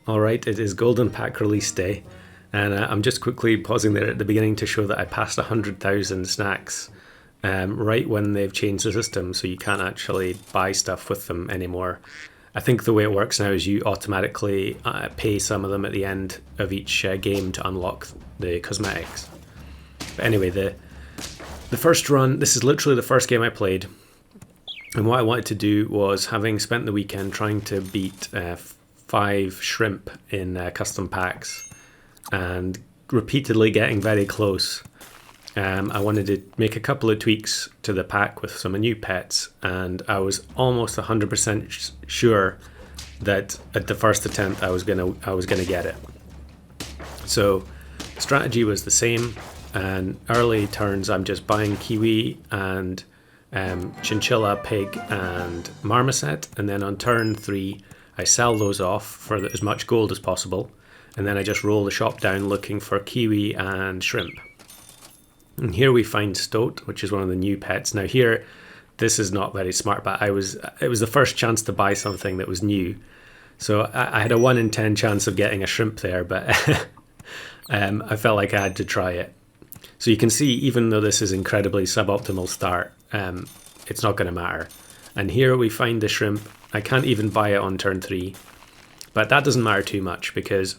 Alright, it is Golden Pack release day, and I'm just quickly pausing there at the beginning to show that I passed 100,000 snacks right when they've changed the system, so you can't actually buy stuff with them anymore. I think the way it works now is you automatically pay some of them at the end of each game to unlock the cosmetics. But anyway, the first run, this is literally the first game I played, and what I wanted to do was, having spent the weekend trying to beat 5 shrimp in custom packs and repeatedly getting very close, I wanted to make a couple of tweaks to the pack with some new pets, and I was almost 100% sure that at the first attempt I was gonna get it. So the strategy was the same, and early turns I'm just buying kiwi and chinchilla, pig and marmoset, and then on turn 3 I sell those off for as much gold as possible, and then I just roll the shop down looking for kiwi and shrimp. And here we find Stoat, which is one of the new pets. Now here, this is not very smart, but it was the first chance to buy something that was new. So I had a 1 in 10 chance of getting a shrimp there, but I felt like I had to try it. So you can see, even though this is incredibly suboptimal start, it's not going to matter. And here we find the shrimp. I can't even buy it on turn 3, but that doesn't matter too much, because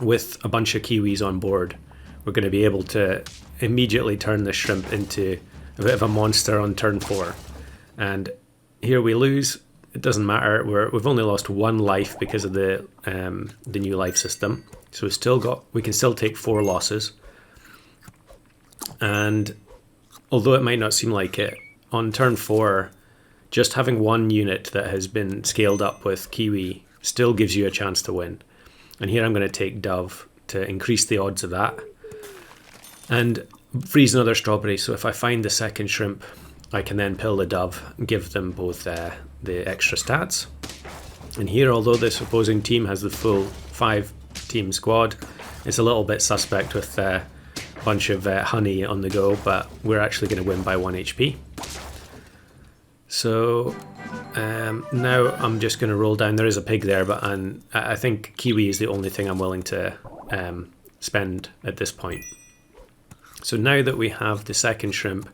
with a bunch of kiwis on board, we're going to be able to immediately turn the shrimp into a bit of a monster on turn 4. And here we lose. It doesn't matter. We've only lost 1 life because of the new life system. So we can still take 4 losses. And although it might not seem like it, on turn 4, just having 1 unit that has been scaled up with kiwi still gives you a chance to win. And here I'm going to take dove to increase the odds of that, and freeze another strawberry, so if I find the second shrimp I can then pill the dove and give them both the extra stats. And here, although this opposing team has the full 5-team squad, it's a little bit suspect with a bunch of honey on the go, but we're actually going to win by 1 HP. So now I'm just going to roll down. There is a pig there, but I think kiwi is the only thing I'm willing to spend at this point. So now that we have the second shrimp,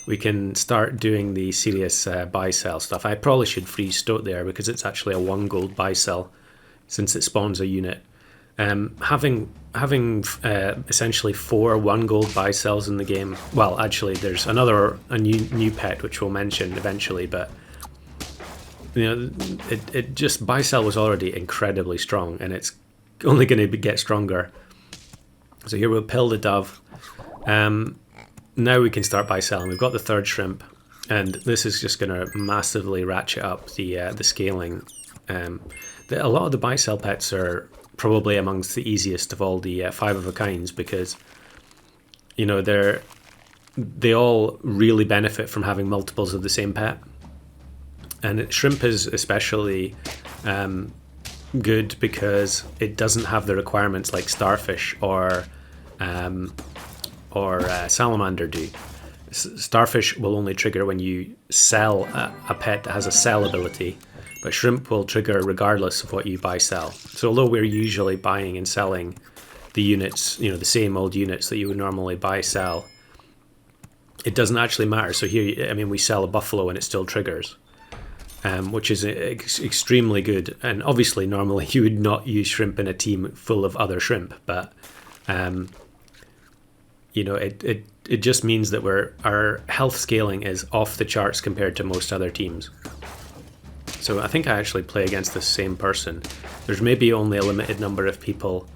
we can start doing the serious buy-sell stuff. I probably should freeze Stoat there, because it's actually a 1 gold buy-sell since it spawns a unit. Having essentially 4 1 gold buy-sells in the game. Well, actually, there's a new pet which we'll mention eventually, but you know, it just buy-sell was already incredibly strong, and it's only going to get stronger. So here we'll pill the dove. Now we can start buy-selling. We've got the 3rd shrimp, and this is just going to massively ratchet up the scaling. A lot of the buy-sell pets are probably amongst the easiest of all the 5-of-a-kinds, because you know they all really benefit from having multiples of the same pet. And shrimp is especially good because it doesn't have the requirements like starfish or salamander do. Starfish will only trigger when you sell a pet that has a sell ability, but shrimp will trigger regardless of what you buy-sell. So although we're usually buying and selling the units, you know, the same old units that you would normally buy-sell, it doesn't actually matter. So here, I mean, we sell a buffalo and it still triggers, which is extremely good. And obviously, normally you would not use shrimp in a team full of other shrimp, but you know, it just means that our health scaling is off the charts compared to most other teams. So I think I actually play against the same person. There's maybe only a limited number of people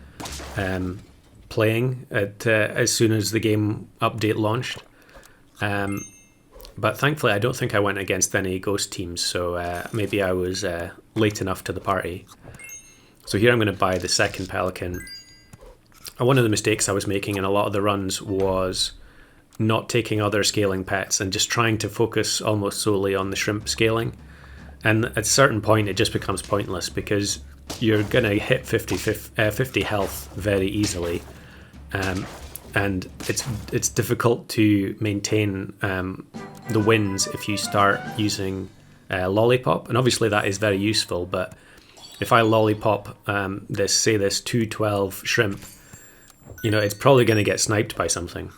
playing as soon as the game update launched. But thankfully I don't think I went against any ghost teams, so maybe I was late enough to the party. So here I'm going to buy the second pelican. One of the mistakes I was making in a lot of the runs was not taking other scaling pets and just trying to focus almost solely on the shrimp scaling. And at a certain point it just becomes pointless, because you're going to hit 50 health very easily. And it's difficult to maintain the wins if you start using Lollipop. And obviously that is very useful, but if I lollipop this 212 shrimp, you know, it's probably going to get sniped by something.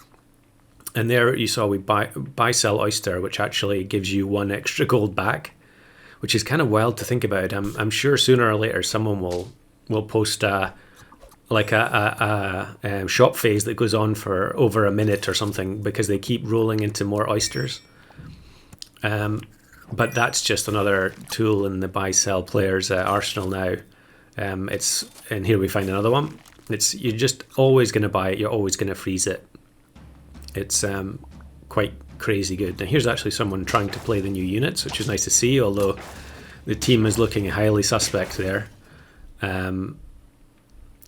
And there you saw we buy sell oyster, which actually gives you 1 extra gold back, which is kind of wild to think about. I'm sure sooner or later someone will post a shop phase that goes on for over a minute or something because they keep rolling into more oysters. But that's just another tool in the buy sell players arsenal now. And here we find another one. You're just always going to buy it. You're always going to freeze it. It's quite crazy good. Now here's actually someone trying to play the new units, which is nice to see, although the team is looking highly suspect there.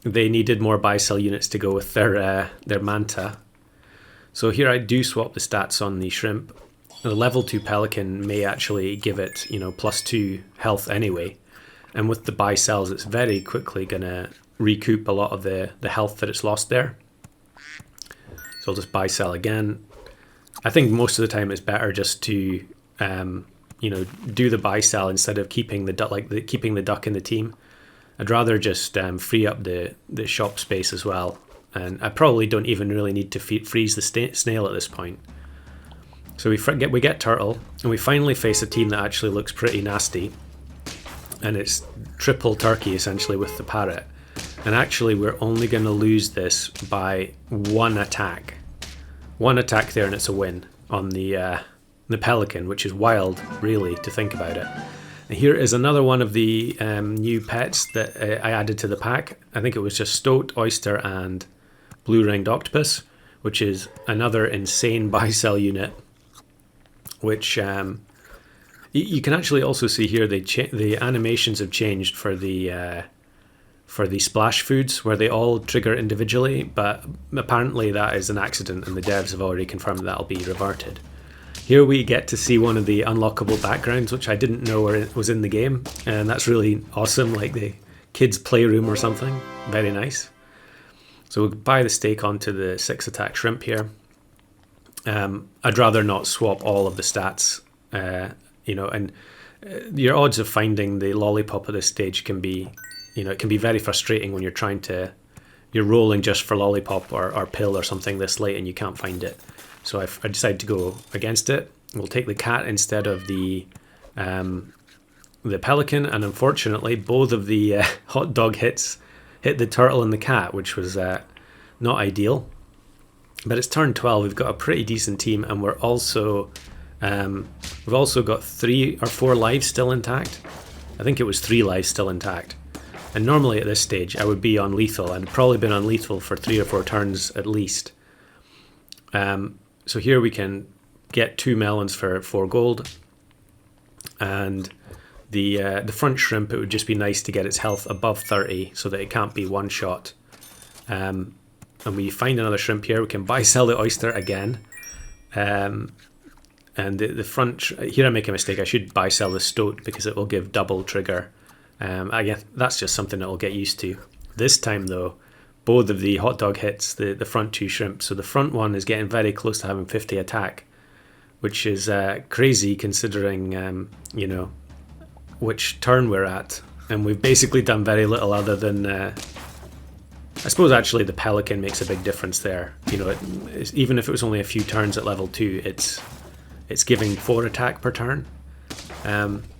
They needed more buy-sell units to go with their manta. So here I do swap the stats on the shrimp. The level 2 pelican may actually give it, you know, +2 health anyway. And with the buy-sells, it's very quickly going to recoup a lot of the health that it's lost there. So I'll just buy sell again. I think most of the time it's better just to you know, do the buy sell instead of keeping the duck in the team. I'd rather just free up the shop space as well. And I probably don't even really need to freeze the snail at this point. So we get turtle, and we finally face a team that actually looks pretty nasty. And it's triple turkey essentially with the parrot. And actually we're only going to lose this by 1 attack. 1 attack there and it's a win on the pelican, which is wild really to think about it. And here is another one of the new pets that I added to the pack. I think it was just stoat, oyster and blue-ringed octopus, which is another insane buy-sell unit, which you can actually also see here the animations have changed for the splash foods, where they all trigger individually, but apparently that is an accident and the devs have already confirmed that'll be reverted. Here we get to see one of the unlockable backgrounds, which I didn't know was in the game, and that's really awesome, like the kids' playroom or something. Very nice. So we'll buy the steak onto the 6 attack shrimp here. I'd rather not swap all of the stats, you know, and your odds of finding the lollipop at this stage can be, you know, it can be very frustrating when you're rolling just for lollipop or pill or something this late and you can't find it. So I decided to go against it. We'll take the cat instead of the pelican, and unfortunately both of the hot dog hits hit the turtle and the cat, which was not ideal. But it's turn 12. We've got a pretty decent team, and we've also got 3 or 4 lives still intact. I think it was 3 lives still intact. And normally at this stage I would be on lethal. I'd probably been on lethal for 3 or 4 turns at least. So here we can get 2 melons for 4 gold. And the front shrimp, it would just be nice to get its health above 30 so that it can't be one shot. And we find another shrimp here. We can buy sell the oyster again. And the front, here I make a mistake. I should buy sell the stoat because it will give double trigger. I guess that's just something that we'll get used to. This time though, both of the hot dog hits the front 2 shrimp. So the front one is getting very close to having 50 attack, which is crazy considering, you know, which turn we're at. And we've basically done very little other than, I suppose actually the pelican makes a big difference there. You know, even if it was only a few turns at level 2, it's giving 4 attack per turn.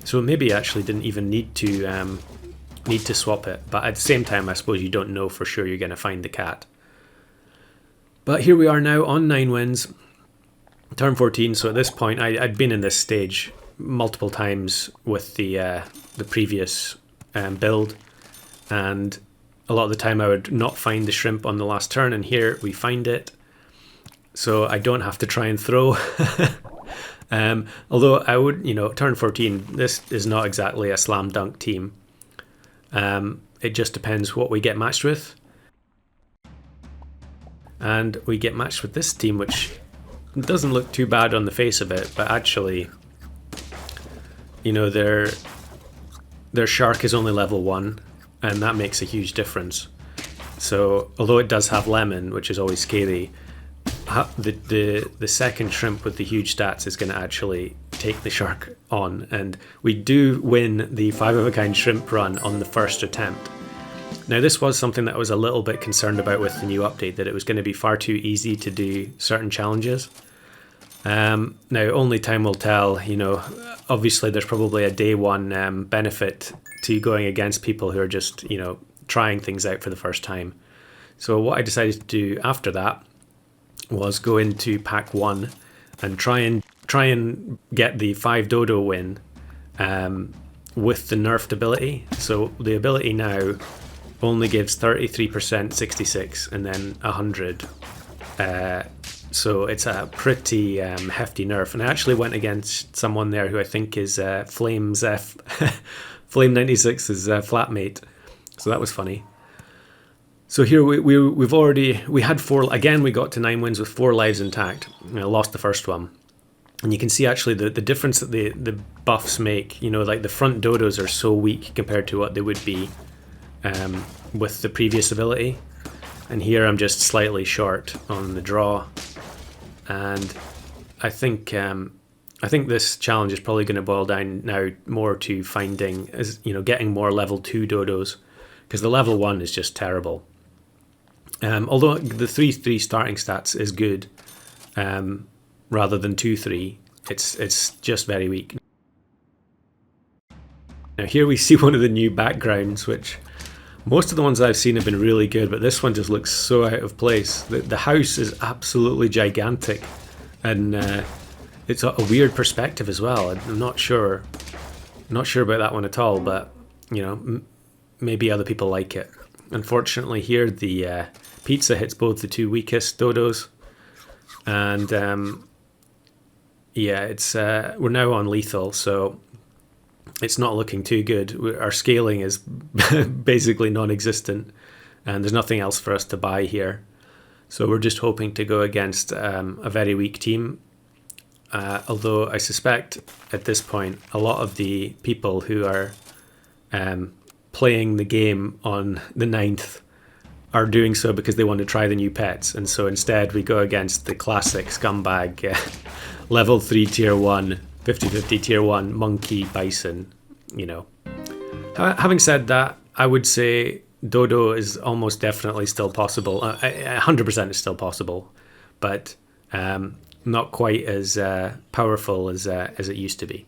So maybe actually didn't even need to swap it, but at the same time I suppose you don't know for sure you're going to find the cat. But here we are now on 9 wins, turn 14. So at this point I'd been in this stage multiple times with the previous build, and a lot of the time I would not find the shrimp on the last turn, and here we find it, so I don't have to try and throw. Although I would, you know, turn 14, this is not exactly a slam dunk team. It just depends what we get matched with. And we get matched with this team, which doesn't look too bad on the face of it, but actually, you know, their shark is only level 1, and that makes a huge difference. So although it does have lemon, which is always scary, the second shrimp with the huge stats is going to actually take the shark on, and we do win the 5-of-a-kind shrimp run on the first attempt. Now this was something that I was a little bit concerned about with the new update, that it was going to be far too easy to do certain challenges. Now only time will tell. Obviously there's probably a day one benefit to going against people who are just trying things out for the first time. So what I decided to do after that was go into pack 1 and try and get the 5 Dodo win with the nerfed ability. So the ability now only gives 33%, 66, and then 100. So it's a pretty hefty nerf. And I actually went against someone there who I think is Flame's Flame 96's flatmate. So that was funny. So here we had 4 again. We got to 9 wins with 4 lives intact. I lost the first one, and you can see actually the difference that the buffs make. Like the front Dodos are so weak compared to what they would be with the previous ability, and here I'm just slightly short on the draw, and I think this challenge is probably going to boil down now more to finding getting more level 2 Dodos, because the level 1 is just terrible. Although the 3-3 starting stats is good, rather than 2-3, it's just very weak. Now here we see one of the new backgrounds, which most of the ones I've seen have been really good, but this one just looks so out of place. The house is absolutely gigantic, and it's a weird perspective as well. I'm not sure about that one at all, but maybe other people like it. Unfortunately here the pizza hits both the 2 weakest Dodos, and it's we're now on lethal, so it's not looking too good. Our scaling is basically non-existent, and there's nothing else for us to buy here. So we're just hoping to go against a very weak team. Although I suspect at this point a lot of the people who are playing the game on the 9th are doing so because they want to try the new pets, and so instead we go against the classic scumbag level 3 tier 1 50/50 tier 1 monkey bison. Having said that, I would say Dodo is almost definitely still possible. 100% is still possible, but not quite as powerful as it used to be.